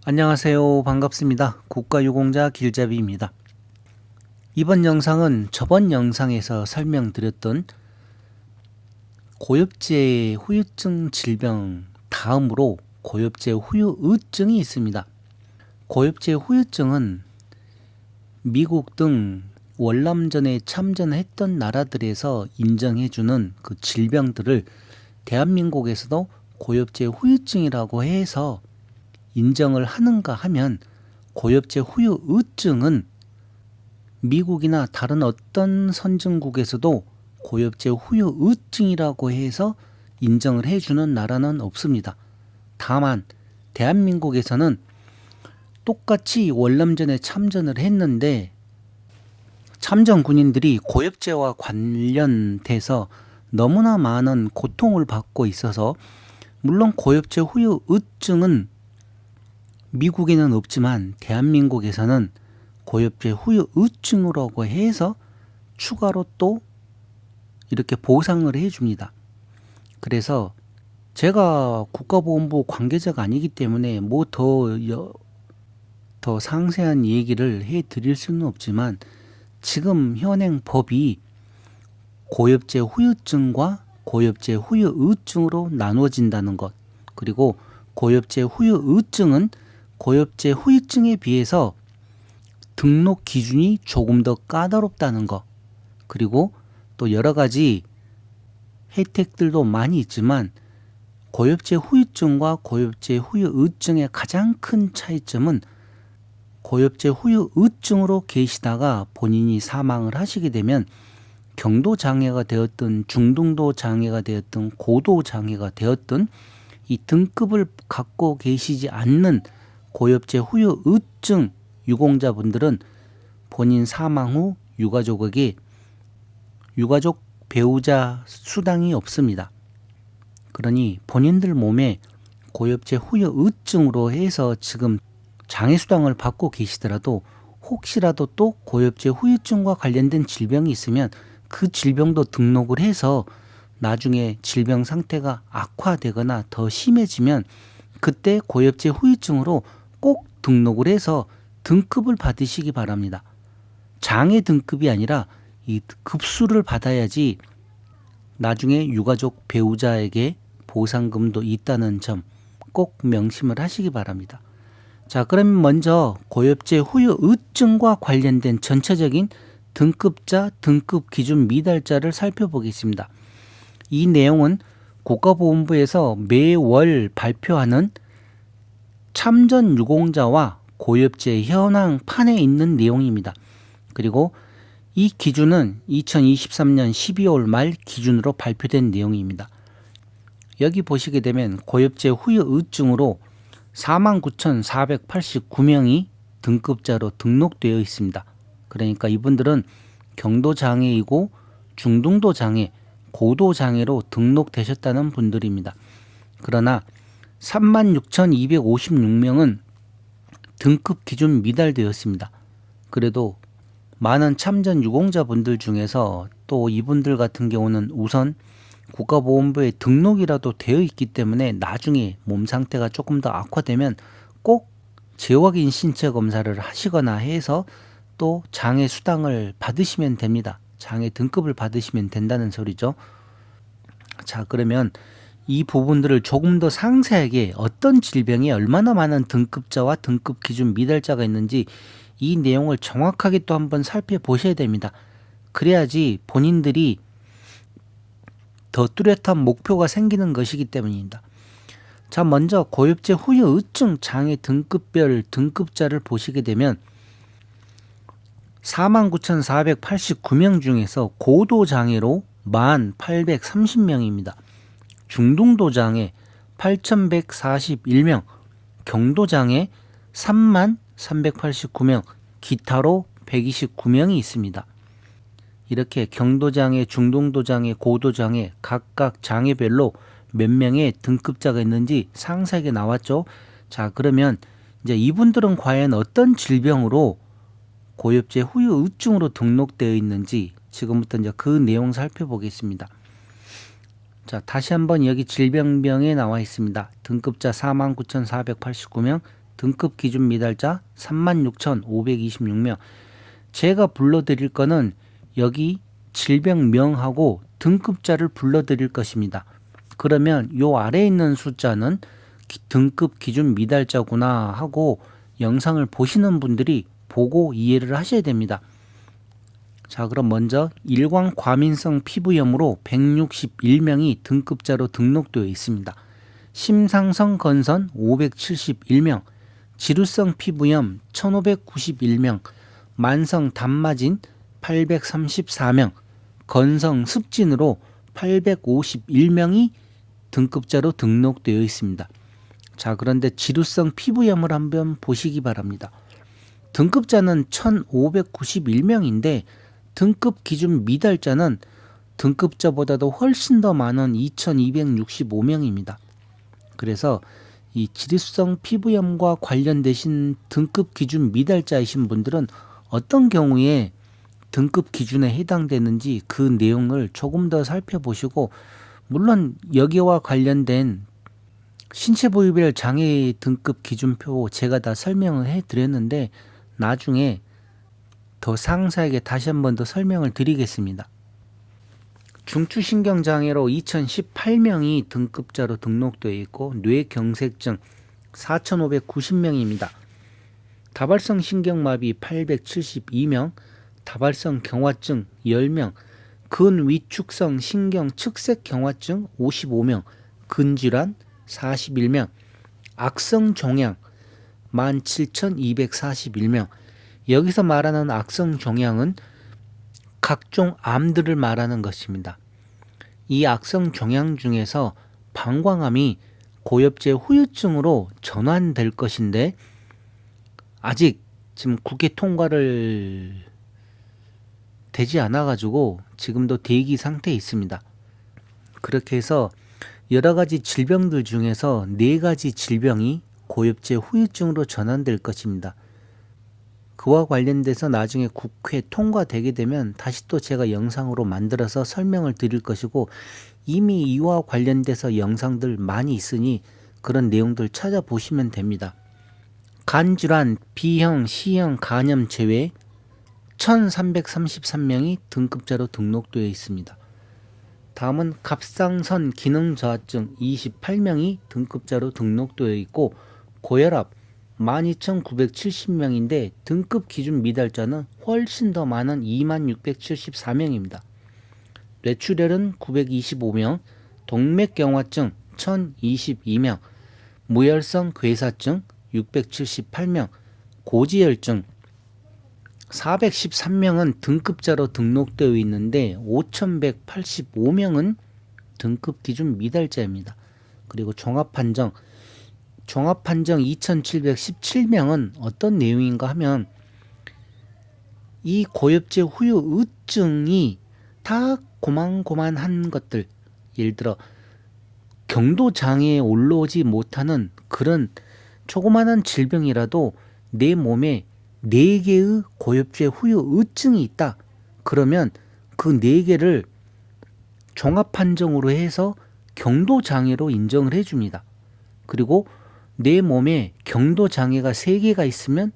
안녕하세요. 반갑습니다. 국가유공자 길잡이입니다. 이번 영상은 저번 영상에서 설명드렸던 고엽제 후유증 질병 다음으로 고엽제 후유의증이 있습니다. 고엽제 후유증은 미국 등 월남전에 참전했던 나라들에서 인정해주는 그 질병들을 대한민국에서도 고엽제 후유증이라고 해서 인정을 하는가 하면 고엽제 후유의증은 미국이나 다른 어떤 선진국에서도 고엽제 후유의증이라고 해서 인정을 해주는 나라는 없습니다. 다만 대한민국에서는 똑같이 월남전에 참전을 했는데 참전 군인들이 고엽제와 관련돼서 너무나 많은 고통을 받고 있어서 물론 고엽제 후유의증은 미국에는 없지만 대한민국에서는 고엽제 후유의증이라고 해서 추가로 또 이렇게 보상을 해줍니다. 그래서 제가 국가보건부 관계자가 아니기 때문에 뭐 더 상세한 얘기를 해드릴 수는 없지만 지금 현행 법이 고엽제 후유증과 고엽제 후유의증으로 나누어진다는 것, 그리고 고엽제 후유의증은 고엽제 후유증에 비해서 등록 기준이 조금 더 까다롭다는 것, 그리고 또 여러 가지 혜택들도 많이 있지만 고엽제 후유증과 고엽제 후유의증의 가장 큰 차이점은 고엽제 후유의증으로 계시다가 본인이 사망을 하시게 되면 경도 장애가 되었든 중등도 장애가 되었든 고도 장애가 되었든 이 등급을 갖고 계시지 않는 고엽제 후유의증 유공자분들은 본인 사망 후 유가족에게 유가족 배우자 수당이 없습니다. 그러니 본인들 몸에 고엽제 후유의증으로 해서 지금 장애수당을 받고 계시더라도 혹시라도 또 고엽제 후유증과 관련된 질병이 있으면 그 질병도 등록을 해서 나중에 질병 상태가 악화되거나 더 심해지면 그때 고엽제 후유증으로 꼭 등록을 해서 등급을 받으시기 바랍니다. 장애 등급이 아니라 이 급수를 받아야지 나중에 유가족 배우자에게 보상금도 있다는 점 꼭 명심을 하시기 바랍니다. 자, 그럼 먼저 고엽제 후유의증과 관련된 전체적인 등급자, 등급 기준 미달자를 살펴보겠습니다. 이 내용은 국가보건부에서 매월 발표하는 참전 유공자와 고엽제 현황판에 있는 내용입니다. 그리고 이 기준은 2023년 12월 말 기준으로 발표된 내용입니다. 여기 보시게 되면 고엽제 후유의증으로 49,489명이 등급자로 등록되어 있습니다. 그러니까 이분들은 경도장애이고 중등도장애, 고도장애로 등록되셨다는 분들입니다. 그러나 36,256명은 등급 기준 미달되었습니다. 그래도 많은 참전 유공자분들 중에서 또 이분들 같은 경우는 우선 국가보건부에 등록이라도 되어 있기 때문에 나중에 몸 상태가 조금 더 악화되면 꼭 재확인 신체 검사를 하시거나 해서 또 장애 수당을 받으시면 됩니다. 장애 등급을 받으시면 된다는 소리죠. 자, 그러면 이 부분들을 조금 더 상세하게 어떤 질병에 얼마나 많은 등급자와 등급 기준 미달자가 있는지 이 내용을 정확하게 또 한번 살펴보셔야 됩니다. 그래야지 본인들이 더 뚜렷한 목표가 생기는 것이기 때문입니다. 자, 먼저 고엽제 후유의증 장애 등급별 등급자를 보시게 되면 49,489명 중에서 고도장애로 10,830명입니다. 중등도장애 8,141명, 경도장애 30,389명, 기타로 129명이 있습니다. 이렇게 경도장애, 중등도장애, 고도장애 각각 장애별로 몇 명의 등급자가 있는지 상세하게 나왔죠. 자, 그러면 이제 이분들은 과연 어떤 질병으로 고엽제 후유의증으로 등록되어 있는지 지금부터 이제 그 내용 살펴보겠습니다. 자, 다시 한번 여기 질병명에 나와 있습니다. 등급자 49,489명, 등급 기준 미달자 36,526명. 제가 불러드릴 거는 여기 질병명하고 등급자를 불러드릴 것입니다. 그러면 요 아래에 있는 숫자는 등급 기준 미달자구나 하고 영상을 보시는 분들이 보고 이해를 하셔야 됩니다. 자, 그럼 먼저 일광 과민성 피부염으로 161명이 등급자로 등록되어 있습니다. 심상성 건선 571명, 지루성 피부염 1591명, 만성 단마진 834명, 건성 습진으로 851명이 등급자로 등록되어 있습니다. 자, 그런데 지루성 피부염을 한번 보시기 바랍니다. 등급자는 1591명인데 등급 기준 미달자는 등급자보다도 훨씬 더 많은 2265명입니다. 그래서 이 지루성 피부염과 관련되신 등급 기준 미달자이신 분들은 어떤 경우에 등급 기준에 해당되는지 그 내용을 조금 더 살펴보시고, 물론 여기와 관련된 신체 부위별 장애 등급 기준표 제가 다 설명을 해드렸는데 나중에 더 상세하게 다시 한 번 더 설명을 드리겠습니다. 중추신경장애로 2018명이 등급자로 등록되어 있고 뇌경색증 4,590명입니다. 다발성 신경마비 872명, 다발성 경화증 10명, 근위축성 신경 측색 경화증 55명, 근질환 41명, 악성 종양 17,241명. 여기서 말하는 악성 종양은 각종 암들을 말하는 것입니다. 이 악성 종양 중에서 방광암이 고엽제 후유증으로 전환될 것인데 아직 지금 국회 통과를 되지 않아 가지고 지금도 대기 상태에 있습니다. 그렇게 해서 여러 가지 질병들 중에서 4가지 질병이 고엽제 후유증으로 전환될 것입니다. 그와 관련돼서 나중에 국회 통과되게 되면 다시 또 제가 영상으로 만들어서 설명을 드릴 것이고, 이미 이와 관련돼서 영상들 많이 있으니 그런 내용들 찾아보시면 됩니다. 간질환, B형, C형 간염 제외 1333명이 등급자로 등록되어 있습니다. 다음은 갑상선 기능 저하증 28명이 등급자로 등록되어 있고, 고혈압 12,970명인데 등급 기준 미달자는 훨씬 더 많은 2674명입니다. 뇌출혈은 925명, 동맥경화증 1022명, 무혈성 괴사증 678명, 고지혈증 413명은 등급자로 등록되어 있는데 5,185명은 등급 기준 미달자입니다. 그리고 종합판정 2,717명은 어떤 내용인가 하면 이 고엽제 후유 의증이 다 고만고만한 것들, 예를 들어 경도 장애에 올라오지 못하는 그런 조그마한 질병이라도 내 몸에 4개의 고엽제 후유 의증이 있다. 그러면 그 4개를 종합 판정으로 해서 경도 장애로 인정을 해줍니다. 그리고 내 몸에 경도 장애가 3개가 있으면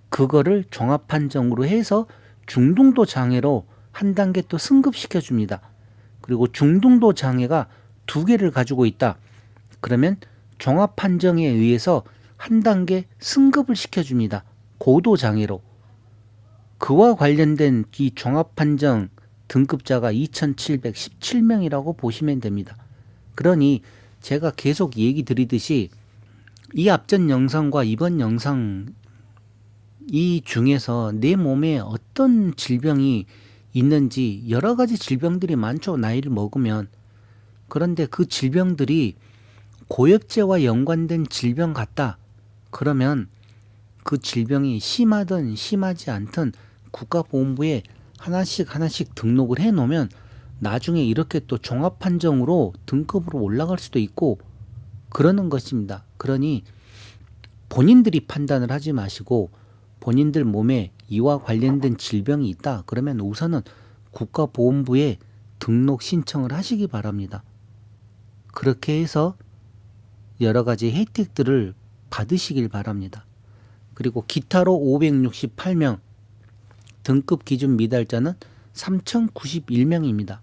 그거를 종합 판정으로 해서 중등도 장애로 한 단계 또 승급시켜 줍니다. 그리고 중등도 장애가 2개를 가지고 있다. 그러면 종합 판정에 의해서 한 단계 승급을 시켜 줍니다. 고도 장애로. 그와 관련된 이 종합 판정 등급자가 2,717명이라고 보시면 됩니다. 그러니 제가 계속 얘기 드리듯이 이 앞전 영상과 이번 영상 이 중에서 내 몸에 어떤 질병이 있는지, 여러 가지 질병들이 많죠, 나이를 먹으면. 그런데 그 질병들이 고엽제와 연관된 질병 같다. 그러면 그 질병이 심하든 심하지 않든 국가보건부에 하나씩 등록을 해 놓으면 나중에 이렇게 또 종합 판정으로 등급으로 올라갈 수도 있고 그러는 것입니다. 그러니 본인들이 판단을 하지 마시고 본인들 몸에 이와 관련된 질병이 있다. 그러면 우선은 국가보건부에 등록 신청을 하시기 바랍니다. 그렇게 해서 여러 가지 혜택들을 받으시길 바랍니다. 그리고 기타로 568명, 등급 기준 미달자는 3091명입니다.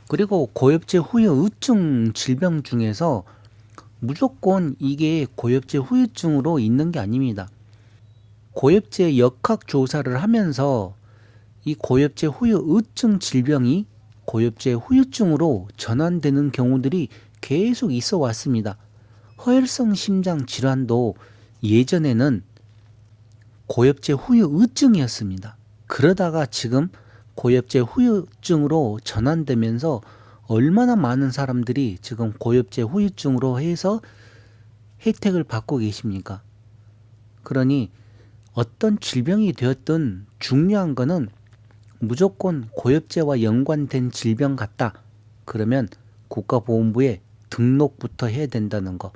그리고 고엽제 후유증 질병 중에서 무조건 이게 고엽제 후유증으로 있는 게 아닙니다. 고엽제 역학 조사를 하면서 이 고엽제 후유증 질병이 고엽제 후유증으로 전환되는 경우들이 계속 있어 왔습니다. 허혈성 심장 질환도 예전에는 고엽제 후유증이었습니다. 그러다가 지금 고엽제 후유증으로 전환되면서 얼마나 많은 사람들이 지금 고엽제 후유증으로 해서 혜택을 받고 계십니까? 그러니 어떤 질병이 되었든 중요한 거는 무조건 고엽제와 연관된 질병 같다. 그러면 국가보건부에 등록부터 해야 된다는 거.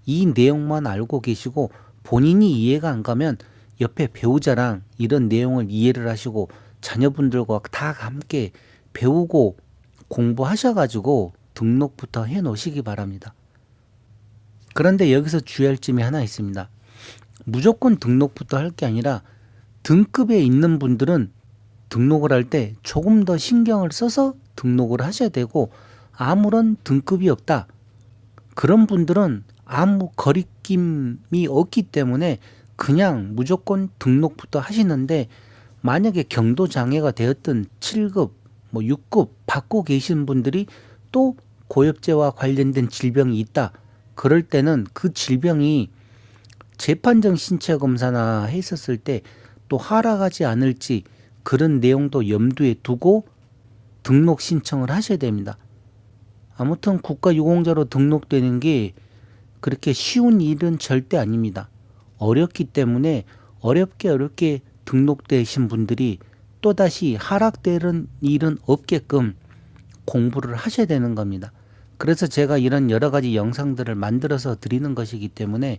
이 내용만 알고 계시고 본인이 이해가 안 가면 옆에 배우자랑 이런 내용을 이해를 하시고 자녀분들과 다 함께 배우고 공부하셔가지고 등록부터 해 놓으시기 바랍니다. 그런데 여기서 주의할 점이 하나 있습니다. 무조건 등록부터 할 게 아니라 등급에 있는 분들은 등록을 할 때 조금 더 신경을 써서 등록을 하셔야 되고, 아무런 등급이 없다, 그런 분들은 아무 거리낌이 없기 때문에 그냥 무조건 등록부터 하시는데, 만약에 경도장애가 되었든 7급, 6급 받고 계신 분들이 또 고엽제와 관련된 질병이 있다. 그럴 때는 그 질병이 재판정 신체 검사나 했었을 때 또 하락하지 않을지 그런 내용도 염두에 두고 등록 신청을 하셔야 됩니다. 아무튼 국가유공자로 등록되는 게 그렇게 쉬운 일은 절대 아닙니다. 어렵기 때문에 어렵게 등록되신 분들이 또다시 하락되는 일은 없게끔 공부를 하셔야 되는 겁니다. 그래서 제가 이런 여러 가지 영상들을 만들어서 드리는 것이기 때문에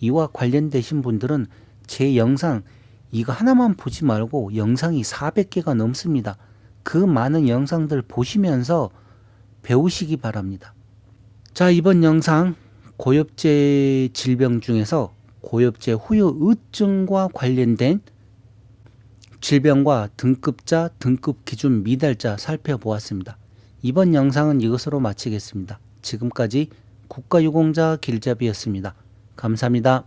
이와 관련되신 분들은 제 영상 이거 하나만 보지 말고 영상이 400개가 넘습니다. 그 많은 영상들 보시면서 배우시기 바랍니다. 자, 이번 영상 고엽제 질병 중에서 고엽제 후유증과 관련된 질병과 등급자, 등급 기준 미달자 살펴보았습니다. 이번 영상은 이것으로 마치겠습니다. 지금까지 국가유공자 길잡이였습니다. 감사합니다.